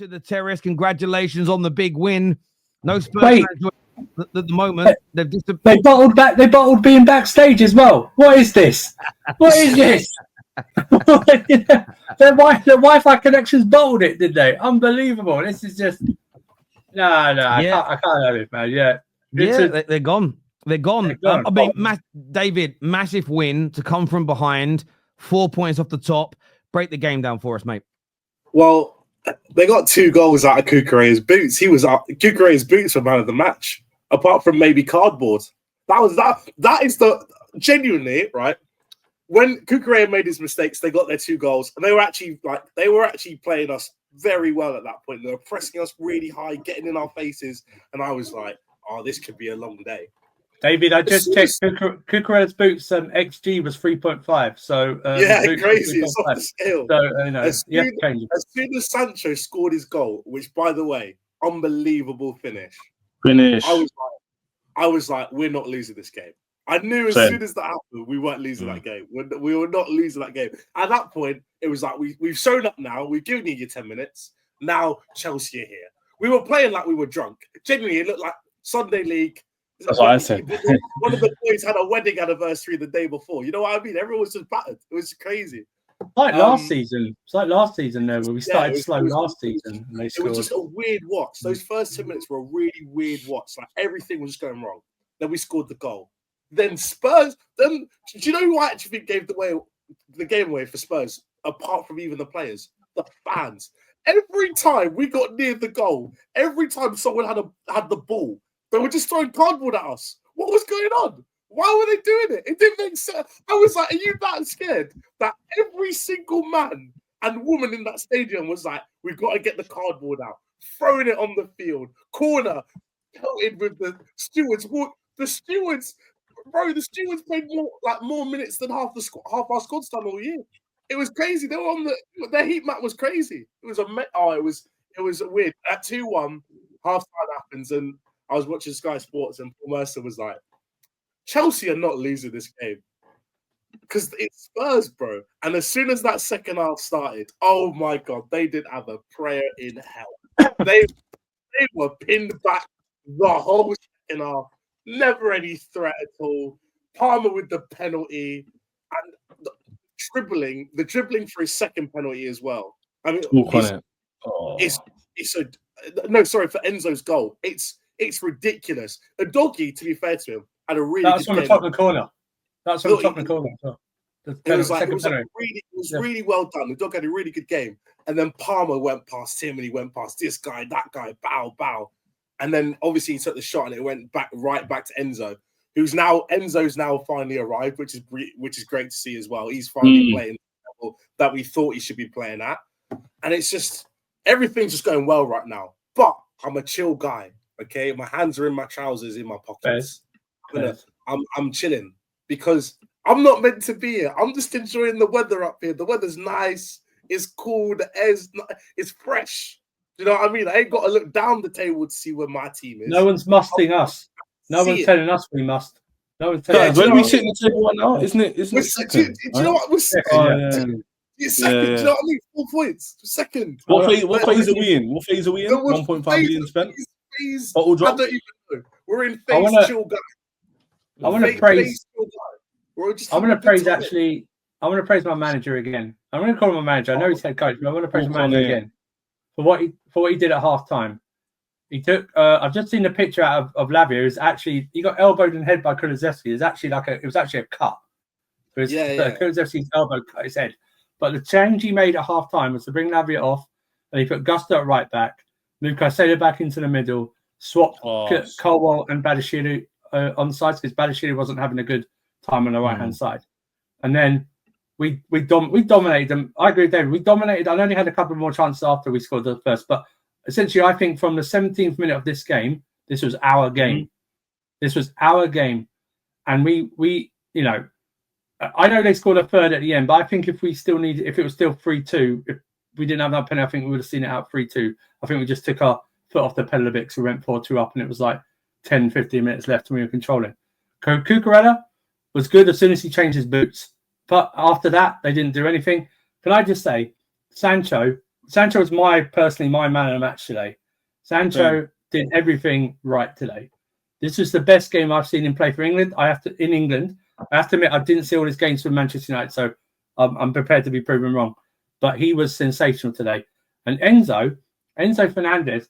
to the Terrace. Congratulations on the big win. No Spurs fans at the moment. They bottled back. They bottled being backstage as well. What is this? What is this? Their Wi-Fi connections bottled it, did they? Unbelievable. This is just no. I can't have it, man. They're gone. They're gone. I mean, David, massive win to come from behind, 4 points off the top. Break the game down for us, mate. Well, they got 2 goals out of Kukureya's boots. Kukureya's boots were man of the match, apart from maybe cardboard. That is the genuinely right. When Kukureya made his mistakes, they got their 2 goals, and they were actually playing us very well at that point. They were pressing us really high, getting in our faces, and I was like, "Oh, this could be a long day." David, I just checked. Kukureya's boots XG was 3.5. So crazy. It's off the scale. So as soon as Sancho scored his goal, which by the way, unbelievable finish. I was like, we're not losing this game. I knew as soon as that happened, we weren't losing that game. We were not losing that game. At that point, it was like we've shown up now. We've given you your 10 minutes. Now Chelsea are here. We were playing like we were drunk. Genuinely, it looked like Sunday league. That's what I said. One of the boys had a wedding anniversary the day before. You know what I mean? Everyone was just battered. It was crazy. Last season. It's like last season, though, where we started slow last season. And it was just a weird watch. Those first 10 minutes were a really weird watch. Like everything was just going wrong. Then we scored the goal. Then Spurs. Then do you know who I actually think gave the game away for Spurs? Apart from even the players, the fans. Every time we got near the goal, every time someone had the ball, they were just throwing cardboard at us. What was going on? Why were they doing it? It didn't make sense. I was like, are you that scared that every single man and woman in that stadium was like, we've got to get the cardboard out, throwing it on the field, corner, pelted with the stewards. The stewards played more minutes than half our squad's done all year. It was crazy. They were their heat map was crazy. It was weird. At 2-1, half time happens, and I was watching Sky Sports, and Paul Mercer was like, Chelsea are not losing this game because it's Spurs, bro. And as soon as that second half started, oh my God, they did have a prayer in hell. They were pinned back the whole second half. Never any threat at all. Palmer with the penalty and the dribbling for his second penalty as well. I mean, for Enzo's goal. It's ridiculous. A doggy, to be fair to him, had a really good game. That's from the corner. That's from the top of the corner. It was really well done. The dog had a really good game. And then Palmer went past him and he went past this guy, that guy, bow. And then obviously he took the shot and it went right back to Enzo, Enzo's now finally arrived, which is great to see as well. He's finally playing the level that we thought he should be playing at. And it's just, everything's just going well right now. But I'm a chill guy. Okay, my hands are in my trousers, in my pockets. I'm chilling because I'm not meant to be here. I'm just enjoying the weather up here. The weather's nice. It's cool. The air's it's fresh. You know what I mean? I ain't got to look down the table to see where my team is. No one's musting us. No one's telling us we must. No one's telling us. When we sit in the table right now, isn't it? We're second. Do you know what? We're second. You're second. Do you know what I mean? 4 points. Second. What phase are we in? 1.5 billion spent. Bottle drop. I don't even know. We're in phase chill guy. I want to praise. I want to praise my manager again. I'm going to call him my manager. I know he's head coach, but I want to praise my manager again for what he did at halftime. He took. I've just seen the picture out of Lavia. Is actually he got elbowed in the head by Kulusevski. It was actually a cut. Kulusevski's elbow cut his head. But the change he made at halftime was to bring Lavia off, and he put Gusto at right back. Moved Caicedo back into the middle, swapped Colwell and Badiashile on sides because Badiashile wasn't having a good time on the right-hand side. And then we dominated them. I agree with David. We dominated. I only had a couple more chances after we scored the first. But essentially, I think from the 17th minute of this game, this was our game. This was our game. And we I know they scored a third at the end, but I think if it was still 3-2, if we didn't have that penalty, I think we would have seen it out 3-2. I think we just took our foot off the pedal a bit because we went 4-2 up and it was like 10, 15 minutes left and we were controlling. Cucurella was good as soon as he changed his boots. But after that, they didn't do anything. Can I just say, Sancho Sancho was personally my man of the match today. Sancho did everything right today. This was the best game I've seen him play for England. I have to admit, I didn't see all his games for Manchester United, so I'm prepared to be proven wrong. But he was sensational today. And Enzo Fernandez,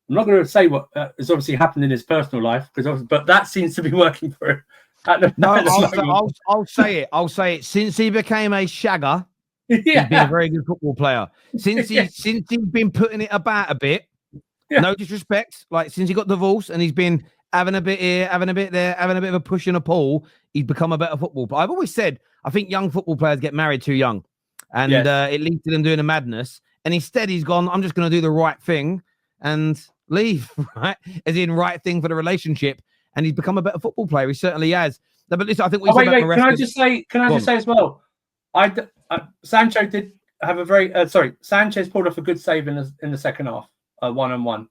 I'm not going to say what has obviously happened in his personal life, but that seems to be working for him. I'll say it. Since he became a shagger, he's been a very good football player. Since he's been putting it about a bit, no disrespect, like since he got divorced and he's been having a bit here, having a bit there, having a bit of a push and a pull, he's become a better football player. I've always said, I think young football players get married too young, and it leads to them doing a madness. And instead, he's gone, I'm just going to do the right thing and leave, right? As in right thing for the relationship. And he's become a better football player. He certainly has. No, but listen, I think we wait. Can I just say as well? Sancho did have a very Sanchez pulled off a good save in the second half, 1-on-1.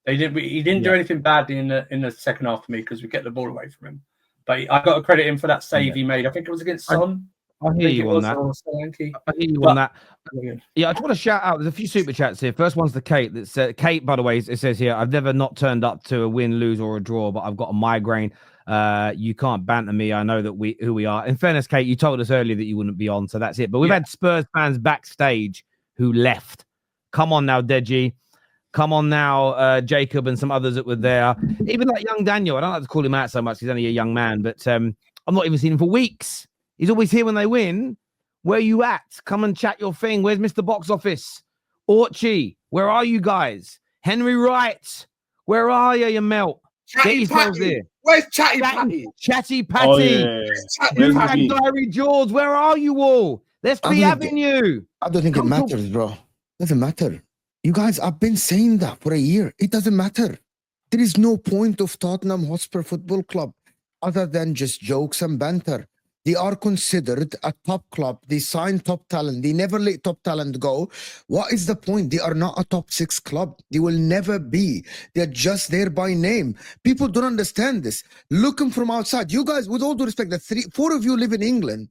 He didn't do anything badly in the second half for me because we get the ball away from him. But I got to credit him for that save he made. I think it was against Son. I hear you on that. On that. Yeah, I just want to shout out. There's a few super chats here. First one's to Kate. That said, Kate, by the way, it says here, I've never not turned up to a win, lose, or a draw, but I've got a migraine. You can't banter me. I know that who we are. In fairness, Kate, you told us earlier that you wouldn't be on, so that's it. But we've had Spurs fans backstage who left. Come on now, Deji. Come on now, Jacob and some others that were there. Even like young Daniel. I don't like to call him out so much. He's only a young man, but I've not even seen him for weeks. He's always here when they win. Where you at? Come and chat your thing. Where's Mr. Box Office? Orchie, where are you guys? Henry Wright, where are you melt? Chatty Patty. Where's Chatty Patty? Chatty Patty. Diary George, where are you all? Let's be having you. I don't think it matters, bro. Doesn't matter. You guys, I've been saying that for a year. It doesn't matter. There is no point of Tottenham Hotspur Football Club other than just jokes and banter. They are considered a top club. They sign top talent. They never let top talent go. What is the point? They are not a top 6 club. They will never be. They're just there by name. People don't understand this. Looking from outside. You guys, with all due respect, the 4 of you live in England.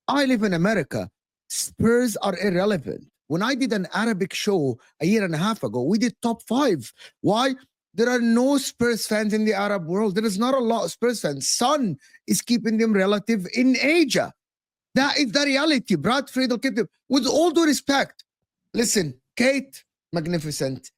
I live in America. Spurs are irrelevant. When I did an Arabic show a year and a half ago, we did top 5. Why? There are no Spurs fans in the Arab world. There is not a lot of Spurs fans. Son is keeping them relative in Asia. That is the reality. Brad Friedel kept them. With all due respect, listen, Kate, magnificent.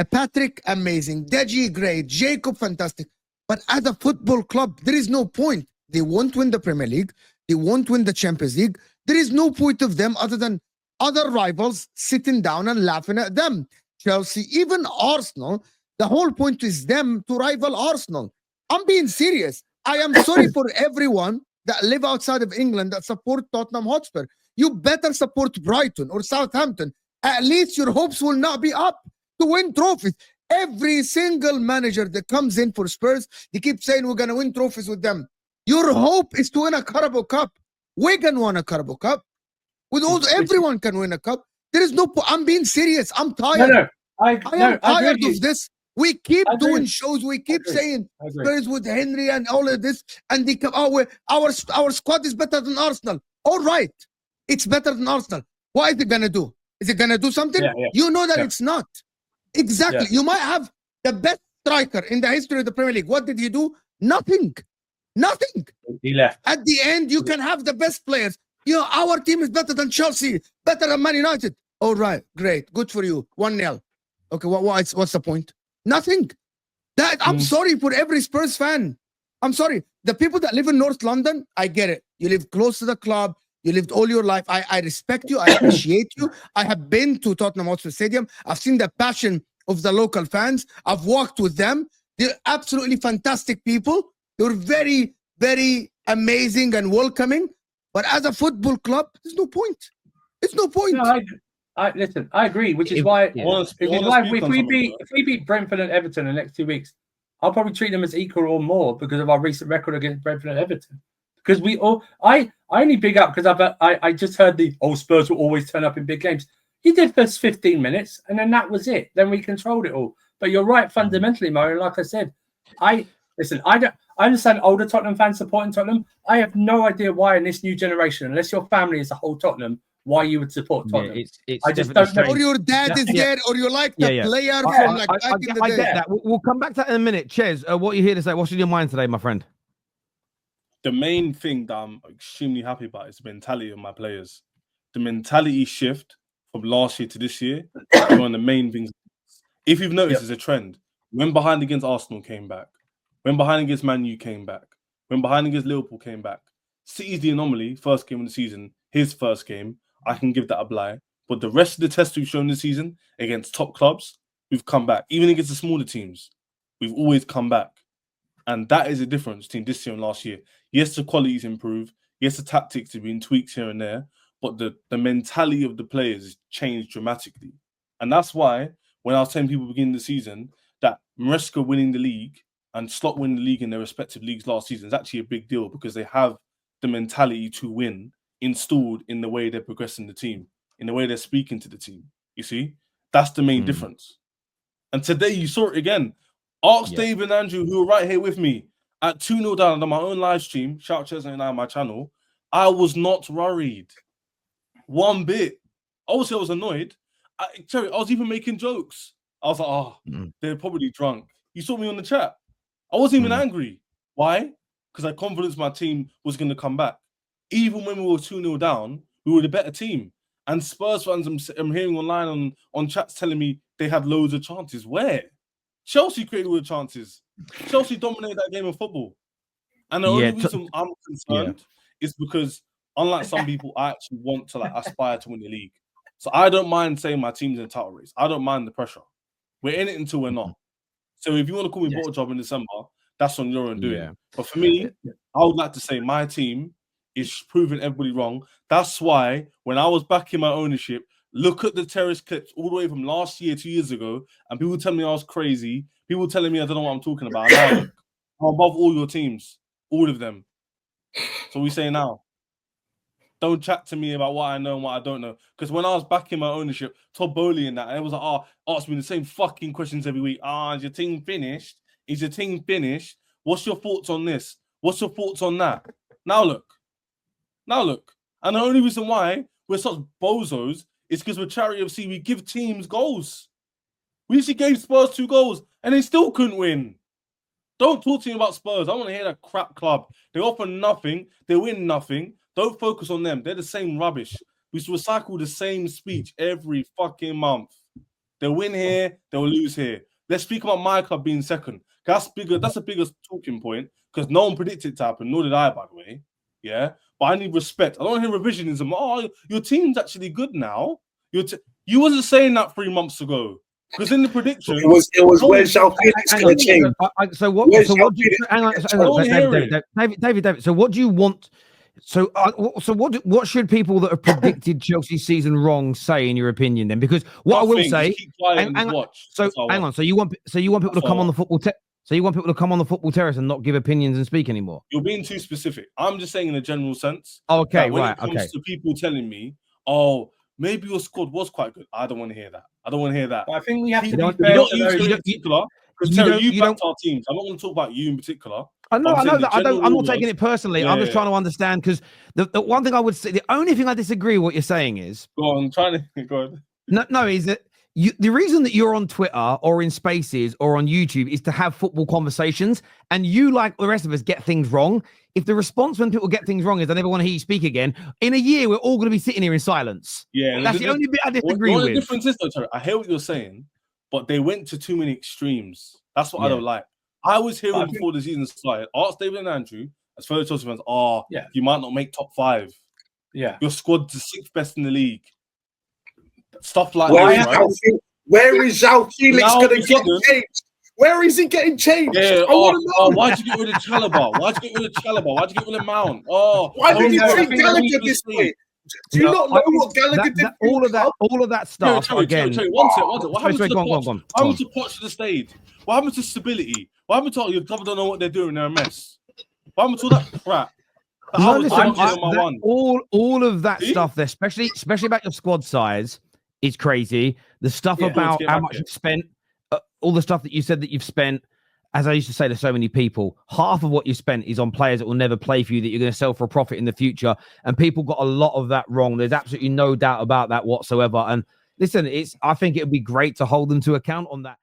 Patrick, amazing. Deji, great. Jacob, fantastic. But as a football club, there is no point. They won't win the Premier League. They won't win the Champions League. There is no point of them other than other rivals sitting down and laughing at them. Chelsea, even Arsenal. The whole point is them to rival Arsenal. I'm being serious. I am sorry for everyone that live outside of England that support Tottenham Hotspur. You better support Brighton or Southampton. At least your hopes will not be up to win trophies. Every single manager that comes in for Spurs, they keep saying we're going to win trophies with them. Your hope is to win a Carabao Cup. Wigan won a Carabao Cup. Everyone can win a cup. There is no. I'm being serious. I'm tired. I am tired of this. We keep doing shows. We keep saying Spurs with Henry and all of this, and they come. Our squad is better than Arsenal. All right, it's better than Arsenal. What is it gonna do? Is it gonna do something? You know that it's not. Exactly. You might have the best striker in the history of the Premier League. What did he do? Nothing. Nothing. He left. At the end, you can have the best players. Our team is better than Chelsea, better than Man United. All right, great, good for you. 1-0. Okay, what's the point? Nothing. I'm sorry for every Spurs fan. I'm sorry. The people that live in North London, I get it. You live close to the club. You lived all your life. I respect you. I appreciate you. I have been to Tottenham Hotspur Stadium. I've seen the passion of the local fans. I've walked with them. They're absolutely fantastic people. They're very, very amazing and welcoming. But as a football club, there's no point. It's no point. No, listen, I agree, which is why if we beat Brentford and Everton in the next 2 weeks, I'll probably treat them as equal or more because of our recent record against Brentford and Everton. Because I only big up because I just heard Spurs will always turn up in big games. You did first 15 minutes, and then that was it. Then we controlled it all. But you're right, fundamentally, Mario. Like I said, I understand older Tottenham fans supporting Tottenham. I have no idea why in this new generation, unless your family is the whole Tottenham, why you would support Tottenham. It's I just definitely don't know. Or your dad is there, or you like the player from like back in the I day. get that. We'll come back to that in a minute. Ches, what are you here to say? What's in your mind today, my friend? The main thing that I'm extremely happy about is the mentality of my players. The mentality shift from last year to this year is one of the main things. If you've noticed, there's a trend. When behind against Arsenal came back, when behind against Man U came back, when behind against Liverpool came back. City's the anomaly, first game of the season, his first game. I can give that a blie. But the rest of the tests we've shown this season against top clubs, we've come back. Even against the smaller teams, we've always come back. And that is a difference between this year and last year. Yes, the quality's improved. Yes, the tactics have been tweaked here and there. But the mentality of the players has changed dramatically. And that's why when I was telling people beginning of the season that Maresca winning the league and Slot winning the league in their respective leagues last season is actually a big deal because they have the mentality to win installed in the way they're progressing the team, in the way they're speaking to the team. You see? That's the main difference. And today you saw it again. Ask Dave and Andrew, who are right here with me, at 2-0 down on my own live stream, shout out Chesney and I on my channel, I was not worried. One bit. Obviously, I was annoyed. I was even making jokes. I was like, they're probably drunk. You saw me on the chat. I wasn't even angry. Why? Because I had confidence my team was going to come back. Even when we were 2-0 down, we were the better team. And Spurs fans, I'm hearing online on chats telling me they had loads of chances. Where? Chelsea created all the chances. Chelsea dominated that game of football. And the only reason I'm concerned is because, unlike some people, I actually want to aspire to win the league. So I don't mind saying my team's in a title race. I don't mind the pressure. We're in it until we're not. So if you want to call me bottle job in December, that's on your own doing. Yeah. But for me, I would like to say my team is proving everybody wrong. That's why when I was back in my ownership, look at the Terrace clips all the way from last year, 2 years ago, and people telling me I was crazy. People telling me I don't know what I'm talking about. Now look, I'm above all your teams, all of them. So we say now, don't chat to me about what I know and what I don't know. Because when I was back in my ownership, Todd Bowley and that, and it was like, ask me the same fucking questions every week. Is your team finished? Is your team finished? What's your thoughts on this? What's your thoughts on that? Now look. And the only reason why we're such bozos is because with Charity FC, we give teams goals. We actually gave Spurs 2 goals and they still couldn't win. Don't talk to me about Spurs. I want to hear that crap club. They offer nothing. They win nothing. Don't focus on them. They're the same rubbish. We recycle the same speech every fucking month. They'll win here. They'll lose here. Let's speak about my club being second. That's bigger. That's the biggest talking point because no one predicted it to happen. Nor did I, by the way. Yeah. But I need respect. I don't hear revisionism. Your team's actually good now. You wasn't saying that 3 months ago. Because in the prediction, it was when João Felix going to change. So what do you, hang on, David. So what do you want? So what should people that have predicted Chelsea's season wrong say in your opinion then? Because what I will say, hang on. So you want people to come on the football. So you want people to come on the football terrace and not give opinions and speak anymore? You're being too specific. I'm just saying in a general sense. Okay, when it comes to people telling me, maybe your squad was quite good. I don't want to hear that. But I think we have to be fair to those in particular. Because Terry, you backed our teams. I'm not going to talk about you in particular. I know that. I'm not taking it personally. I'm just trying to understand because the one thing I would say, the only thing I disagree with what you're saying is. Go on. No, is that the reason that you're on Twitter or in Spaces or on YouTube is to have football conversations, and you, like the rest of us, get things wrong. If the response when people get things wrong is I never want to hear you speak again, in a year we're all going to be sitting here in silence. Yeah, that's the only bit I disagree with. The difference is, though, Terry, I hear what you're saying, but they went to too many extremes. That's what I don't like. I was hearing before the season started. Ask David and Andrew, as fellow Chelsea fans, you might not make top 5. Yeah, your squad's the 6th best in the league. Stuff like that. Where is João Felix going to get changed? Where is he getting changed? Yeah, why'd you get rid of Chalobah? Why'd you get rid of Mount? Why did you treat Gallagher this way? Do you not know what Gallagher did? All of that stuff again. One second. What happened to the Poch? What happened to Poch to the stage? What happened to stability? What happened to your club? Don't know what they're doing. They're a mess. What happened to that crap? All of that stuff there, especially about your squad size, is crazy. The stuff about how much you've spent, all the stuff that you said that you've spent, as I used to say to so many people, half of what you spent is on players that will never play for you, that you're going to sell for a profit in the future. And people got a lot of that wrong. There's absolutely no doubt about that whatsoever. And listen, I think it would be great to hold them to account on that.